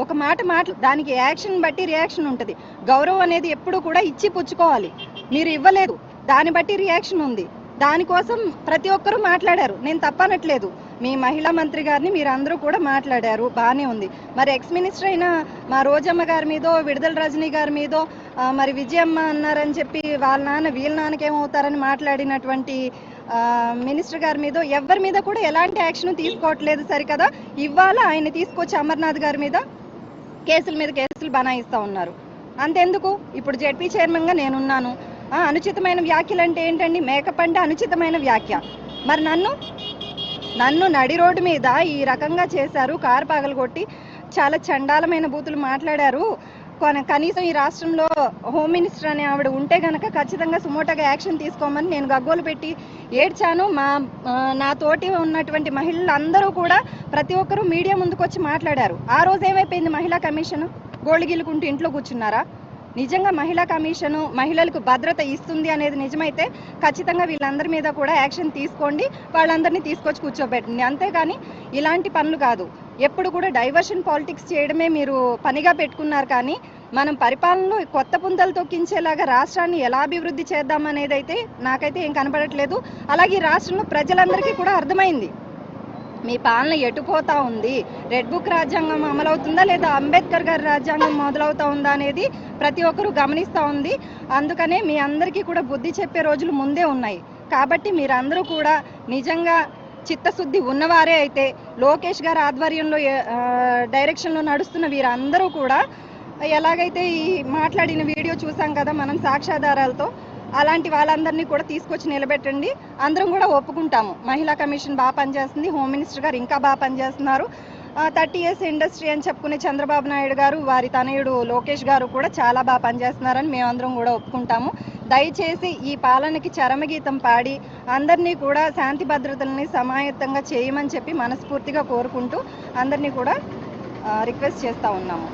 ఒక మాట దానికి యాక్షన్ బట్టి రియాక్షన్ ఉంటుంది. గౌరవం అనేది ఎప్పుడు కూడా ఇచ్చి పుచ్చుకోవాలి. మీరు ఇవ్వలేదు, దాన్ని బట్టి రియాక్షన్ ఉంది. దానికోసం ప్రతి ఒక్కరూ మాట్లాడారు, నేను తప్పనట్లేదు. మీ మహిళా మంత్రి గారిని మీరు అందరూ కూడా మాట్లాడారు, బాగానే ఉంది. మరి ఎక్స్ మినిస్టర్ అయిన మా రోజమ్మ గారి మీదో, విడుదల రజనీ గారి మీదో, మరి విజయమ్మ అన్నారని చెప్పి వాళ్ళ నాన్న వీళ్ళ నాన్నకేమవుతారని మాట్లాడినటువంటి మినిస్టర్ గారి మీద ఎవరి మీద కూడా ఎలాంటి యాక్షన్ తీసుకోవట్లేదు సరికదా. ఇవాళ ఆయన తీసుకొచ్చి అమర్నాథ్ గారి మీద కేసులు బనాయిస్తూ ఉన్నారు. అంతెందుకు, ఇప్పుడు జెడ్పీ చైర్మన్గా నేనున్నాను. అనుచితమైన వ్యాఖ్యలు అంటే ఏంటండి? మేకప్ అంటే అనుచితమైన వ్యాఖ్య. మరి నన్ను నడి రోడ్డు మీద ఈ రకంగా చేశారు, కారు పగలగొట్టి చాలా చండాలమైన బూతులు మాట్లాడారు. కనీసం ఈ రాష్ట్రంలో హోమ్ మినిస్టర్ అనే ఆవిడ ఉంటే గనక ఖచ్చితంగా సుమోటోగా యాక్షన్ తీసుకోమని నేను గగ్గోలు పెట్టి ఏడ్చాను. నా తోటి ఉన్నటువంటి మహిళలు అందరూ కూడా ప్రతి ఒక్కరూ మీడియా ముందుకు వచ్చి మాట్లాడారు. ఆ రోజు ఏమైపోయింది? మహిళా కమిషన్ గోళ్ళు గిల్లుకుంటూ ఇంట్లో కూర్చున్నారా? నిజంగా మహిళా కమిషను మహిళలకు భద్రత ఇస్తుంది అనేది నిజమైతే ఖచ్చితంగా వీళ్ళందరి మీద కూడా యాక్షన్ తీసుకోండి, వాళ్ళందరినీ తీసుకొచ్చి కూర్చోబెట్టండి. అంతేగాని ఇలాంటి పనులు కాదు. ఎప్పుడు కూడా డైవర్షన్ పాలిటిక్స్ చేయడమే మీరు పనిగా పెట్టుకున్నారు. కానీ మనం పరిపాలనలో కొత్త పుంతలు తొక్కించేలాగా రాష్ట్రాన్ని ఎలా అభివృద్ధి చేద్దామనేది అయితే నాకైతే ఏం కనపడట్లేదు. అలాగే ఈ రాష్ట్రంలో ప్రజలందరికీ కూడా అర్థమైంది మీ పాలన ఎటుపోతా ఉంది. రెడ్ బుక్ రాజ్యాంగం అమలవుతుందా లేదా అంబేద్కర్ గారి రాజ్యాంగం మొదలవుతా ఉందా అనేది ప్రతి ఒక్కరూ గమనిస్తూ ఉంది. అందుకనే మీ అందరికీ కూడా బుద్ధి చెప్పే రోజులు ముందే ఉన్నాయి. కాబట్టి మీరందరూ కూడా నిజంగా చిత్తశుద్ధి ఉన్నవారే అయితే లోకేష్ గారి ఆధ్వర్యంలో డైరెక్షన్లో నడుస్తున్న వీరందరూ కూడా ఎలాగైతే ఈ మాట్లాడిన వీడియో చూసాం కదా మనం సాక్ష్యాధారాలతో, అలాంటి వాళ్ళందరినీ కూడా తీసుకొచ్చి నిలబెట్టండి. అందరం కూడా ఒప్పుకుంటాము, మహిళా కమిషన్ బాగా పనిచేస్తుంది, హోమ్ మినిస్టర్ గారు ఇంకా బాగా పనిచేస్తున్నారు, 30 years ఇండస్ట్రీ అని చెప్పుకునే చంద్రబాబు నాయుడు గారు, వారి తనయుడు లోకేష్ గారు కూడా చాలా బాగా పనిచేస్తున్నారని మేమందరం కూడా ఒప్పుకుంటాము. దయచేసి ఈ పాలనకి చరమగీతం పాడి అందరినీ కూడా శాంతి భద్రతల్ని సమాయత్తంగా చేయమని చెప్పి మనస్ఫూర్తిగా కోరుకుంటూ అందరినీ కూడా రిక్వెస్ట్ చేస్తూ ఉన్నాము.